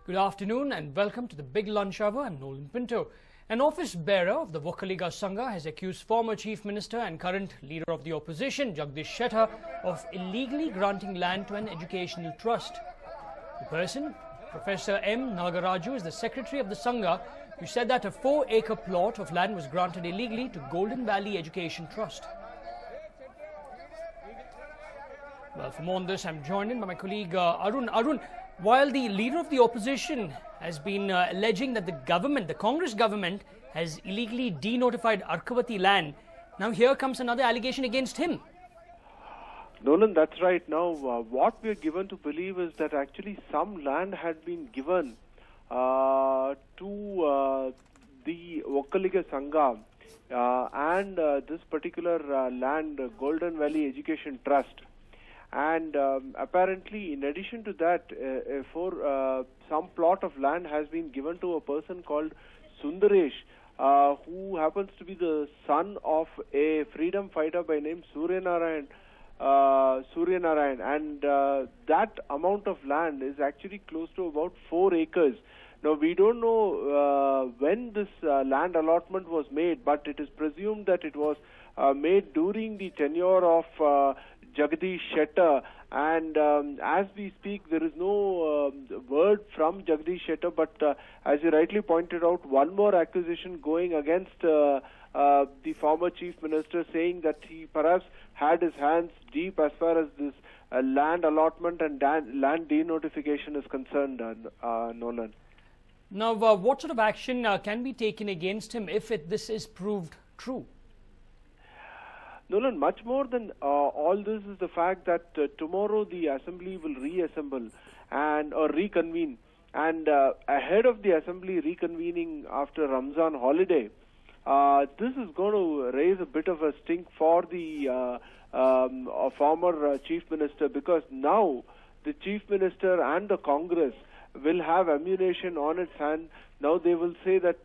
Good afternoon and welcome to the Big Lunch Hour. I'm Nolan Pinto. An office bearer of the Vokkaliga Sangha has accused former Chief Minister and current Leader of the Opposition, Jagdish Shettar, of illegally granting land to an educational trust. The person, Professor M. Nagaraju, is the Secretary of the Sangha, who said that a 4-acre plot of land was granted illegally to Golden Valley Education Trust. Well, for more on this, I'm joined in by my colleague Arun. Arun, while the Leader of the Opposition has been alleging that the Congress government has illegally denotified Arkavati land, now here comes another allegation against him. Nolan, that's right. Now, what we are given to believe is that actually some land had been given to the Vokkaliga Sangha and this particular land, Golden Valley Education Trust. And apparently, in addition to that, some plot of land has been given to a person called Sundaresh, who happens to be the son of a freedom fighter by name Suryanarayan. And that amount of land is actually close to about 4 acres. Now, we don't know when this land allotment was made, but it is presumed that it was made during the tenure of Jagdish Shettar, and as we speak, there is no word from Jagdish Shettar, but as you rightly pointed out, one more accusation going against the former Chief Minister, saying that he perhaps had his hands deep as far as this land allotment and land denotification is concerned, Nolan. Now, what sort of action can be taken against him if this is proved true? Nolan, much more than all this is the fact that tomorrow the Assembly will reassemble or reconvene. And ahead of the Assembly reconvening after Ramzan holiday, this is going to raise a bit of a stink for the former Chief Minister, because now the Chief Minister and the Congress will have ammunition on its hand. Now they will say that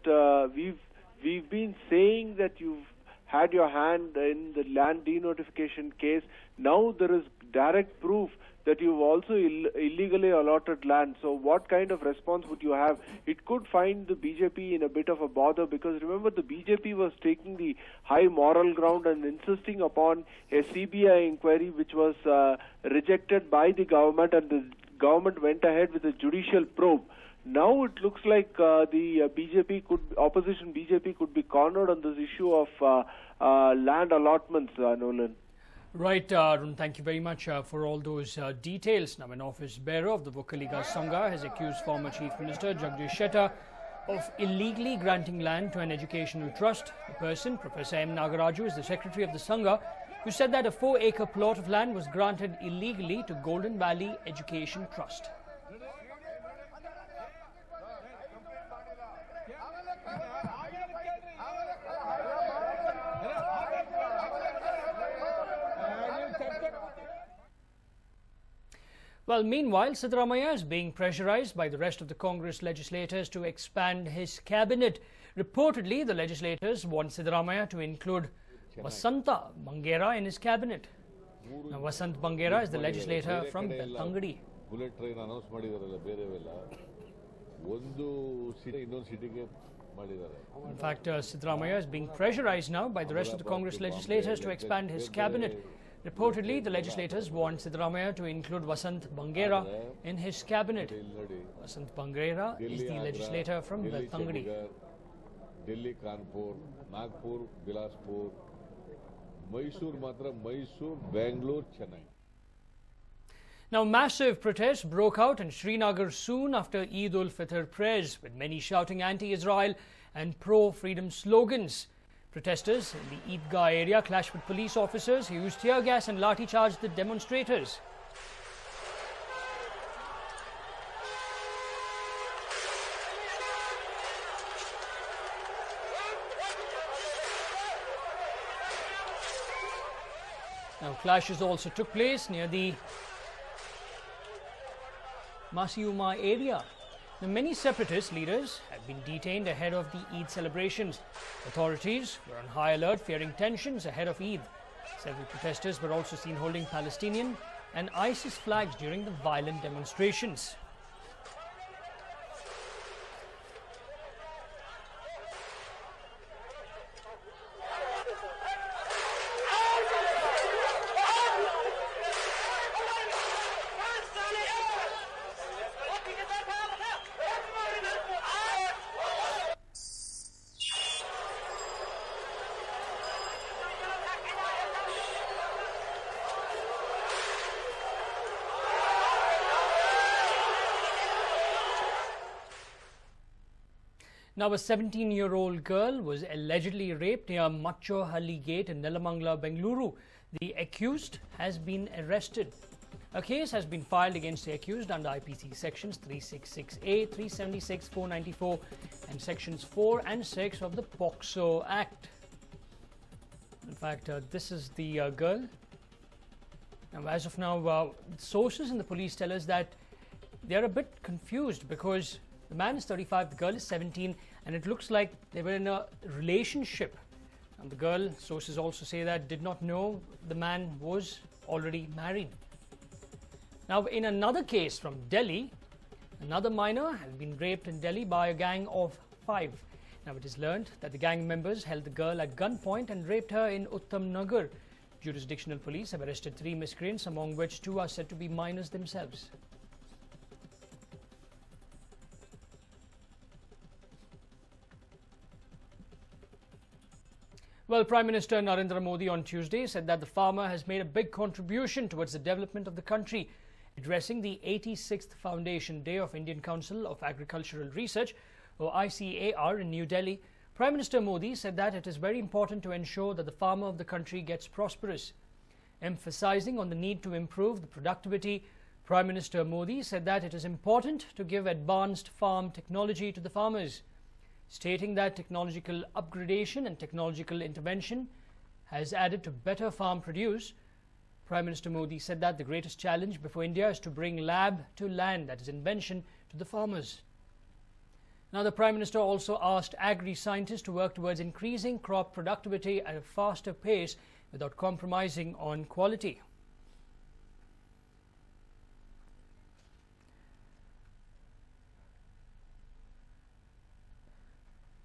we've been saying that you've had your hand in the land denotification case. Now there is direct proof that you've also illegally allotted land. So what kind of response would you have? It could find the BJP in a bit of a bother, because remember, the BJP was taking the high moral ground and insisting upon a CBI inquiry, which was rejected by the government, and the government went ahead with a judicial probe. Now it looks like the opposition BJP could be cornered on this issue of land allotments, Nolan. Right, Arun, thank you very much for all those details. Now, an office bearer of the Vokkaliga Sangha has accused former Chief Minister Jagdish Shettar of illegally granting land to an educational trust. The person, Professor M. Nagaraju, is the Secretary of the Sangha, who said that a 4-acre plot of land was granted illegally to Golden Valley Education Trust. Well, meanwhile, Siddaramaiah is being pressurized by the rest of the Congress legislators to expand his cabinet. Reportedly, the legislators want Siddaramaiah to include Vasanta Bangera in his cabinet. Now, Vasant Bangera is the legislator from Beltangadi. Bullet train announce ಮಾಡಿದಾರಲ್ಲ ಬೇರೆವೆಲ್ಲ ಒಂದು city ಇನ್ನೊಂದು ಸಿಟಿಗೆ ಮಾಡಿದ್ದಾರೆ. In fact, Siddaramaiah is being pressurized now by the rest of the Congress legislators to expand his cabinet. Reportedly, the legislators want Siddaramaiah to include Vasant Bangera in his cabinet. Vasant Bangera is the legislator from Beltangadi. Delhi, Kanpur, Nagpur, Bilaspur, Mysore, Bangalore, Chennai. Now, massive protests broke out in Srinagar soon after Eid ul-Fitr prayers, with many shouting anti-Israel and pro-freedom slogans. Protesters in the Eidgah area clashed with police officers who used tear gas and lathi-charged the demonstrators. Now, clashes also took place near the Masiuma area. Now, many separatist leaders have been detained ahead of the Eid celebrations. Authorities were on high alert, fearing tensions ahead of Eid. Several protesters were also seen holding Palestinian and ISIS flags during the violent demonstrations. Now, a 17-year-old girl was allegedly raped near Machohalli Gate in Nelamangala, Bengaluru. The accused has been arrested. A case has been filed against the accused under IPC sections 366A, 376, 494 and sections 4 and 6 of the POCSO Act. In fact, this is the girl. Now, as of now, sources in the police tell us that they are a bit confused because the man is 35, the girl is 17, and it looks like they were in a relationship. And the girl, sources also say that, did not know the man was already married. Now, in another case from Delhi, another minor has been raped in Delhi by a gang of 5. Now, it is learned that the gang members held the girl at gunpoint and raped her in Uttam Nagar. Jurisdictional police have arrested 3 miscreants, among which 2 are said to be minors themselves. Well, Prime Minister Narendra Modi on Tuesday said that the farmer has made a big contribution towards the development of the country. Addressing the 86th Foundation Day of Indian Council of Agricultural Research, or ICAR, in New Delhi, Prime Minister Modi said that it is very important to ensure that the farmer of the country gets prosperous. Emphasizing on the need to improve the productivity, Prime Minister Modi said that it is important to give advanced farm technology to the farmers, stating that technological upgradation and technological intervention has added to better farm produce. Prime Minister Modi said that the greatest challenge before India is to bring lab to land, that is invention, to the farmers. Now, the Prime Minister also asked agri-scientists to work towards increasing crop productivity at a faster pace without compromising on quality.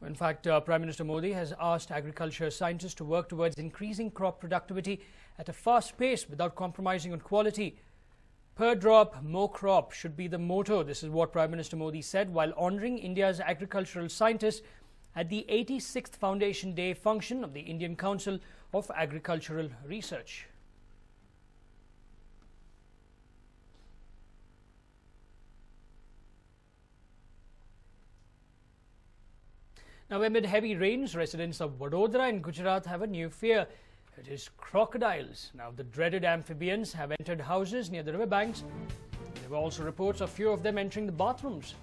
In fact, Prime Minister Modi has asked agriculture scientists to work towards increasing crop productivity at a fast pace without compromising on quality. Per drop, more crop should be the motto. This is what Prime Minister Modi said while honouring India's agricultural scientists at the 86th Foundation Day function of the Indian Council of Agricultural Research. Now, amid heavy rains, residents of Vadodara in Gujarat have a new fear. It is crocodiles. Now, the dreaded amphibians have entered houses near the riverbanks. There were also reports of few of them entering the bathrooms.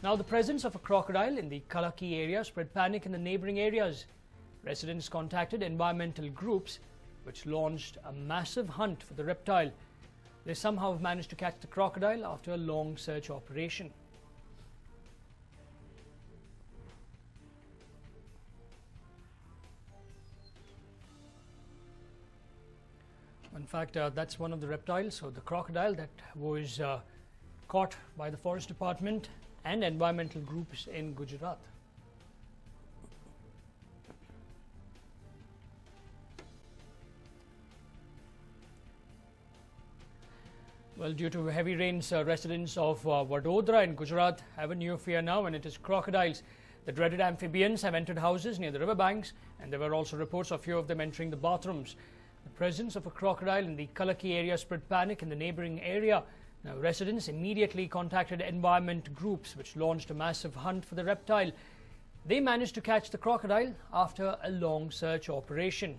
Now, the presence of a crocodile in the Kalaki area spread panic in the neighbouring areas. Residents contacted environmental groups, which launched a massive hunt for the reptile. They somehow managed to catch the crocodile after a long search operation. In fact, that's one of the reptiles, so the crocodile that was caught by the Forest Department and environmental groups in Gujarat. Well, due to heavy rains, residents of Vadodara in Gujarat have a new fear now, and it is crocodiles. The dreaded amphibians have entered houses near the riverbanks, and there were also reports of few of them entering the bathrooms. The presence of a crocodile in the Kalaki area spread panic in the neighbouring area. Now, residents immediately contacted environment groups, which launched a massive hunt for the reptile. They managed to catch the crocodile after a long search operation.